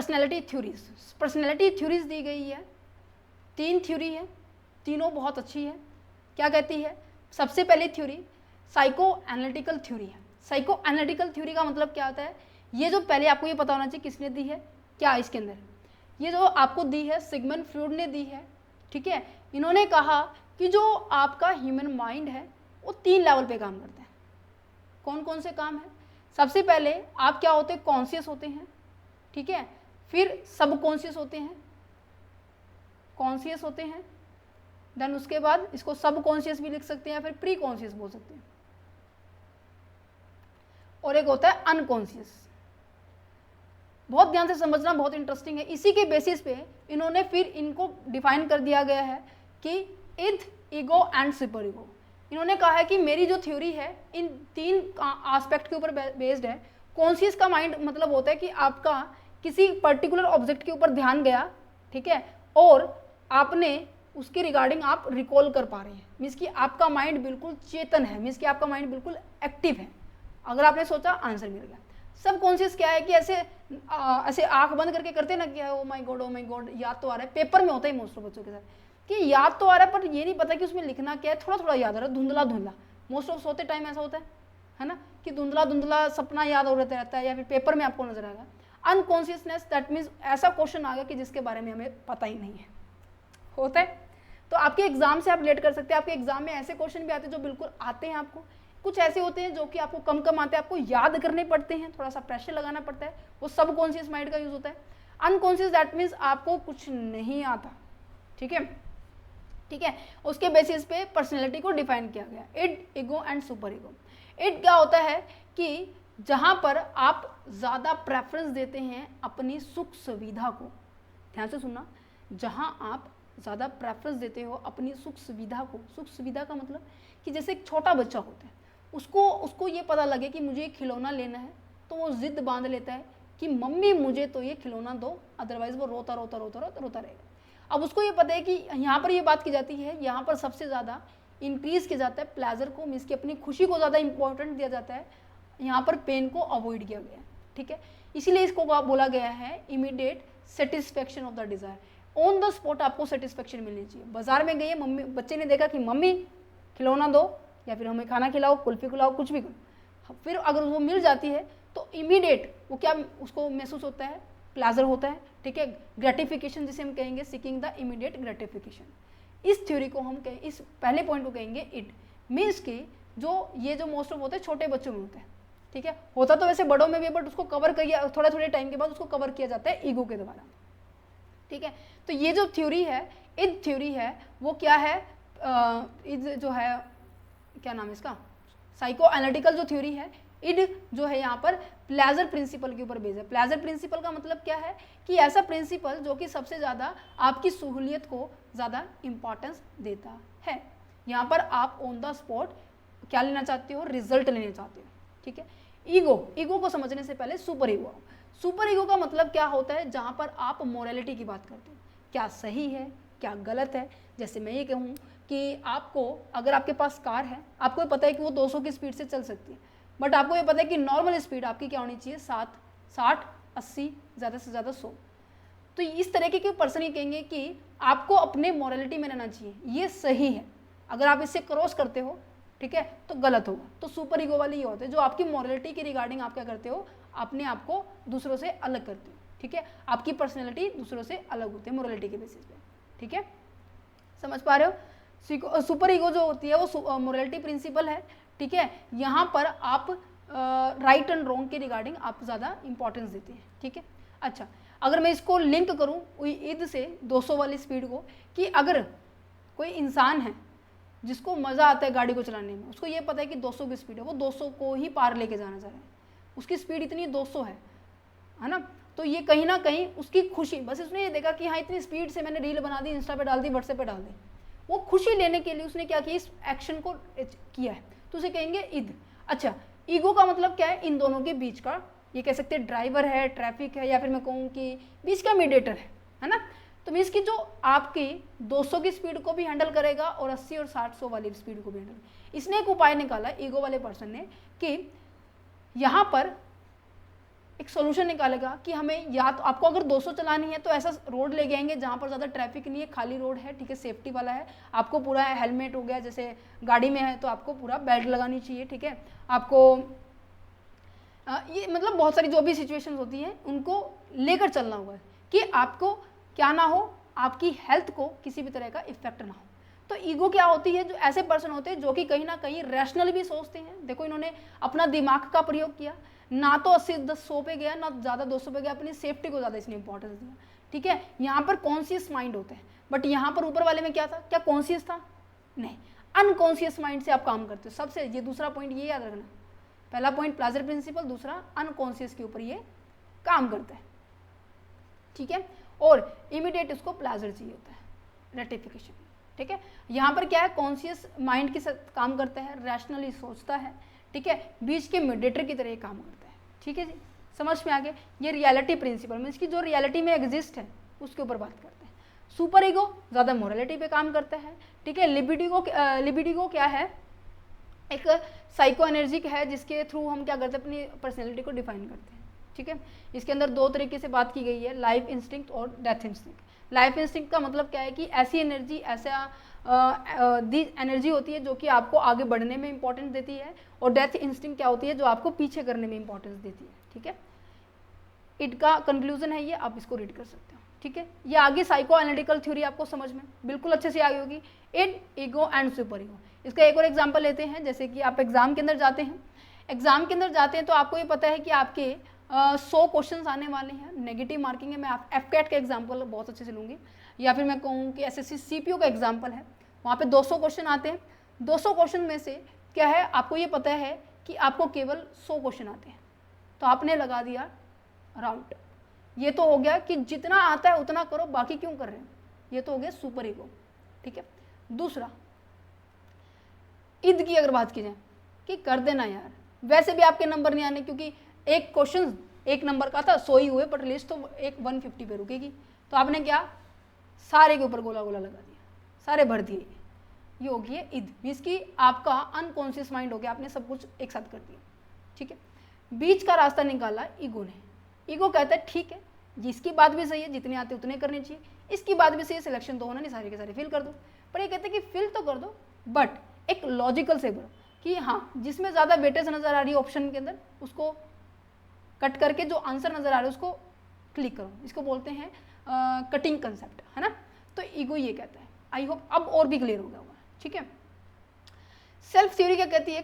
Personality theories, personality theories दी गई है, 3 theory है, तीनों बहुत अच्छी है। क्या कहती है? सबसे पहली थ्योरी साइको एनालिटिकल थ्योरी है। साइको एनालिटिकल थ्योरी का मतलब क्या होता है? ये जो पहले आपको ये पता होना चाहिए किसने दी है, क्या इसके अंदर, ये जो आपको दी है सिगमंड फ्रॉइड ने दी है, ठीक है। इन्होंने कहा कि जो आपका ह्यूमन माइंड है वो 3 लेवल पे काम करता है। कौन कौन से काम है? सबसे पहले आप क्या होते हैं? कॉन्शियस होते हैं, ठीक है। फिर सब कॉन्शियस होते हैं, कॉन्शियस होते हैं, देन उसके बाद इसको सब कॉन्शियस भी लिख सकते हैं या फिर प्री कॉन्शियस बोल सकते हैं, और एक होता है अनकॉन्शियस। बहुत ध्यान से समझना, बहुत इंटरेस्टिंग है। इसी के बेसिस पे इन्होंने फिर इनको डिफाइन कर दिया गया है कि इद, ईगो एंड सुपर ईगो। इन्होंने कहा है कि मेरी जो थ्योरी है इन 3 एस्पेक्ट के ऊपर बेस्ड है। कॉन्शियस का माइंड मतलब होता है कि आपका किसी पर्टिकुलर ऑब्जेक्ट के ऊपर ध्यान गया, ठीक है, और आपने उसके रिगार्डिंग आप रिकॉल कर पा रहे हैं, मीन्स कि आपका माइंड बिल्कुल चेतन है, मीन्स कि आपका माइंड बिल्कुल एक्टिव है। अगर आपने सोचा आंसर मिल गया। सब कॉन्शियस क्या है कि ऐसे ऐसे आंख बंद करके करते ना, क्या ओ माय गॉड याद तो आ रहा है। पेपर में होता है मोस्ट ऑफ बच्चों के साथ कि याद तो आ रहा है पर ये नहीं पता कि उसमें लिखना क्या है, थोड़ा थोड़ा याद आ रहा है, धुंधला धुंधला। मोस्ट ऑफ सोते टाइम ऐसा होता है ना, कि धुंधला धुंधला सपना याद हो रहता है या फिर पेपर में आपको नजर आएगा। अनकॉन्शियसनेस दैट मीन्स ऐसा क्वेश्चन आ गया कि जिसके बारे में हमें पता ही नहीं है, होता है। तो आपके एग्जाम से आप रिलेट कर सकते हैं। आपके एग्जाम में ऐसे क्वेश्चन भी आते हैं जो बिल्कुल आते हैं आपको, कुछ ऐसे होते हैं जो कि आपको कम कम आते हैं, आपको याद करने पड़ते हैं, थोड़ा सा प्रेशर लगाना पड़ता है, वो सब कॉन्शियस माइंड का यूज होता है। अनकॉन्शियस दैट मीन्स आपको कुछ नहीं आता, ठीक है, ठीक है। उसके बेसिस पे पर्सनैलिटी को डिफाइन किया गया, id, ego and super ego. Id क्या होता है कि जहां पर आप ज्यादा प्रेफरेंस देते हैं अपनी सुख सुविधा को, ध्यान से सुनना, जहां आप ज़्यादा प्रेफरेंस देते हो अपनी सुख सुविधा को। सुख सुविधा का मतलब कि जैसे एक छोटा बच्चा होता है, उसको ये पता लगे कि मुझे खिलौना लेना है, तो वो जिद बांध लेता है कि मम्मी मुझे तो ये खिलौना दो, अदरवाइज वो रोता रोता रोता रोता रोता रहेगा। अब उसको ये पता है कि यहाँ पर ये बात की जाती है, यहाँ पर सबसे ज़्यादा इंक्रीज किया जाता है प्लेजर को, मीन्स की अपनी खुशी को ज़्यादा इंपॉर्टेंट दिया जाता है, यहाँ पर पेन को अवॉइड किया गया है, ठीक है। इसीलिए इसको बोला गया है immediate satisfaction of the desire. On the spot आपको सेटिस्फेक्शन मिलनी चाहिए। बाजार में गए, मम्मी, बच्चे ने देखा कि मम्मी खिलौना दो या फिर हमें खाना खिलाओ, कुल्फी खिलाओ, कुछ भी करो, फिर अगर वो मिल जाती है तो इमीडिएट वो क्या उसको महसूस होता है, प्लेजर होता है, ठीक है, ग्रेटिफिकेशन जिसे हम कहेंगे, सीकिंग द इमीडिएट ग्रेटिफिकेशन। इस थ्योरी को हम कहें, इस पहले पॉइंट को कहेंगे इट, मीन्स की जो ये जो मोस्ट ऑफ होते हैं छोटे बच्चों में होता है, ठीक है, होता तो वैसे बड़ों में भी, बट उसको कवर किया थोड़े थोड़े टाइम के बाद उसको कवर किया जाता है ईगो के द्वारा, ठीक है। तो ये जो थ्योरी है, इड थ्योरी है, वो क्या है, इड जो है, क्या नाम है इसका, साइको एनालिटिकल जो थ्योरी है, इड जो है यहाँ पर प्लेजर प्रिंसिपल के ऊपर बेस्ड है। प्लेजर प्रिंसिपल का मतलब क्या है कि ऐसा प्रिंसिपल जो कि सबसे ज़्यादा आपकी सहूलियत को ज़्यादा इंपॉर्टेंस देता है। यहाँ पर आप ऑन द स्पॉट क्या लेना चाहते हो, रिजल्ट लेना चाहते हो, ठीक है। ईगो, ईगो को समझने से पहले सुपर ईगो। सुपर ईगो का मतलब क्या होता है, जहाँ पर आप मोरालिटी की बात करते हो, क्या सही है क्या गलत है। जैसे मैं ये कहूँ कि आपको, अगर आपके पास कार है, आपको ये पता है कि वो 200 की स्पीड से चल सकती है, बट आपको ये पता है कि नॉर्मल स्पीड आपकी क्या होनी चाहिए, 60, 80, ज़्यादा से ज़्यादा 100। तो इस तरीके के पर्सन ही कहेंगे कि आपको अपने मोरालिटी में रहना चाहिए, ये सही है, अगर आप इससे क्रॉस करते हो, ठीक है, तो गलत होगा। तो सुपर ईगो वाले ये होते हैं जो आपकी मोरालिटी के रिगार्डिंग आप क्या करते हो, अपने आप को दूसरों से अलग करते हो, ठीक है, आपकी पर्सनैलिटी दूसरों से अलग होती है मोरालिटी के बेसिस पे, ठीक है, समझ पा रहे हो। सुपर ईगो जो होती है वो मोरालिटी प्रिंसिपल है, ठीक है। यहाँ पर आप राइट एंड रॉन्ग के रिगार्डिंग आप ज़्यादा इंपॉर्टेंस देते हैं, ठीक है। अच्छा, अगर मैं इसको लिंक करूँ ईद से 200 वाली स्पीड को, कि अगर कोई इंसान है जिसको मज़ा आता है गाड़ी को चलाने में, उसको ये पता है कि 200 की स्पीड है, वो 200 को ही पार लेके जाना चाह रहा है, उसकी स्पीड इतनी 200 है ना, तो ये कहीं ना कहीं उसकी खुशी, बस उसने ये देखा कि हाँ इतनी स्पीड से मैंने रील बना दी, इंस्टा पे डाल दी, व्हाट्सएप पे डाल दी, वो खुशी लेने के लिए उसने क्या किया, इस एक्शन को किया है, तो उसे कहेंगे ईद। अच्छा, ईगो का मतलब क्या है, इन दोनों के बीच का, ये कह सकते हैं ड्राइवर है, ट्रैफिक है, या फिर मैं कहूँ कि बीच का मीडिएटर है ना। तो मीन्स कि जो आपकी 200 की स्पीड को भी हैंडल करेगा और 80 और 60 100 वाली स्पीड को भी हैंडल। इसने एक उपाय निकाला ईगो वाले पर्सन ने कि यहाँ पर एक सोल्यूशन निकालेगा कि हमें या तो आपको अगर 200 चलानी है तो ऐसा रोड ले जाएंगे जहाँ पर ज़्यादा ट्रैफिक नहीं है, खाली रोड है, ठीक है, सेफ्टी वाला है, आपको पूरा हेलमेट हो गया, जैसे गाड़ी में है तो आपको पूरा बेल्ट लगानी चाहिए, ठीक है, आपको ये मतलब बहुत सारी जो भी सिचुएशंस होती हैं उनको लेकर चलना होगा कि आपको क्या ना हो, आपकी हेल्थ को किसी भी तरह का इफेक्ट ना हो। तो ईगो क्या होती है, जो ऐसे पर्सन होते हैं जो कि कहीं ना कहीं रैशनल भी सोचते हैं। देखो इन्होंने अपना दिमाग का प्रयोग किया, ना तो 80-100 पे गया, ना ज़्यादा 200 पे गया, अपनी सेफ्टी को ज़्यादा इसने इंपॉर्टेंस दिया, ठीक है। यहाँ पर कॉन्शियस माइंड होते हैं, बट यहाँ पर ऊपर वाले में क्या था, क्या कॉन्शियस था, नहीं, अनकॉन्शियस माइंड से आप काम करते हो। सबसे ये दूसरा पॉइंट ये याद रखना, पहला पॉइंट प्लेजर प्रिंसिपल, दूसरा अनकॉन्शियस के ऊपर ये काम करता है, ठीक है, और इमीडिएट उसको प्लेजर चाहिए होता है, रेटिफिकेशन, ठीक है। यहाँ पर क्या है, कॉन्शियस माइंड के साथ काम करता है, रैशनली सोचता है, ठीक है, बीच के मीडिएटर की तरह काम करता है, ठीक है जी, समझ में आ गया। ये रियलिटी प्रिंसिपल मीन्स की जो रियलिटी में एग्जिस्ट है उसके ऊपर बात करते हैं। सुपर ईगो ज़्यादा मोरालिटी पे काम करता है, ठीक है। लिबिडिगो क्या है, एक साइको एनर्जिक है जिसके थ्रू हम क्या करते हैं, अपनी पर्सनैलिटी को डिफाइन करते हैं, ठीक है। इसके अंदर दो तरीके से बात की गई है, लाइफ इंस्टिंक्ट और डेथ इंस्टिंक्ट। लाइफ इंस्टिंक्ट का मतलब क्या है कि ऐसी एनर्जी, ऐसा दी एनर्जी होती है जो कि आपको आगे बढ़ने में इंपॉर्टेंस देती है, और डेथ इंस्टिंक्ट क्या होती है, जो आपको पीछे करने में इंपॉर्टेंस देती है, ठीक है। इनका कंक्लूजन है ये, आप इसको रीड कर सकते हो, ठीक है। ये आगे साइको एनालिटिकल थ्योरी आपको समझ में बिल्कुल अच्छे से आई होगी, इन ईगो एंड सुपर ईगो। इसका एक और एग्जांपल लेते हैं, जैसे कि आप एग्जाम के अंदर जाते हैं, तो आपको ये पता है कि आपके 100 क्वेश्चन आने वाले हैं, नेगेटिव मार्किंग है। मैं एफकेट का एग्जाम्पल बहुत अच्छे से लूँगी, या फिर मैं कहूँ कि एसएससी सीपीयू का एग्जाम्पल है, वहाँ पे 200 क्वेश्चन आते हैं। 200 क्वेश्चन में से क्या है, आपको ये पता है कि आपको केवल 100 क्वेश्चन आते हैं, तो आपने लगा दिया राउंड। ये तो हो गया कि जितना आता है उतना करो, बाकी क्यों कर रहे हैं, ये तो हो गया सुपर ईगो, ठीक है। दूसरा, ईद की अगर बात की जाए कि कर देना यार, वैसे भी आपके नंबर नहीं आने, क्योंकि एक क्वेश्चन 1 नंबर का था, 100 ही हुए, बट लिस्ट तो एक 150 पे रुकेगी, तो आपने क्या, सारे के ऊपर गोला गोला लगा दिया, सारे भर दिए। ये हो गई है ईद, मीन्स कि आपका अनकॉन्शियस माइंड हो गया, आपने सब कुछ एक साथ कर दिया, ठीक है। बीच का रास्ता निकाला ईगो ने। ईगो कहता है ठीक है, जिसकी बात भी सही है, जितने आते उतने करने चाहिए, इसकी बात भी सही है, सिलेक्शन तो होना नहीं, सारे के सारे फिल कर दो। पर ये कहते हैं कि फिल तो कर दो, बट एक लॉजिकल से करो कि हाँ, जिसमें ज़्यादा वेटेज नज़र आ रही है ऑप्शन के अंदर, उसको कट करके जो आंसर नज़र आ रहा है उसको क्लिक करो। इसको बोलते हैं कटिंग कंसेप्ट, है ना। तो ईगो ये कहता है। आई होप अब और भी क्लियर हो गया होगा, ठीक है। सेल्फ थ्योरी क्या कहती है,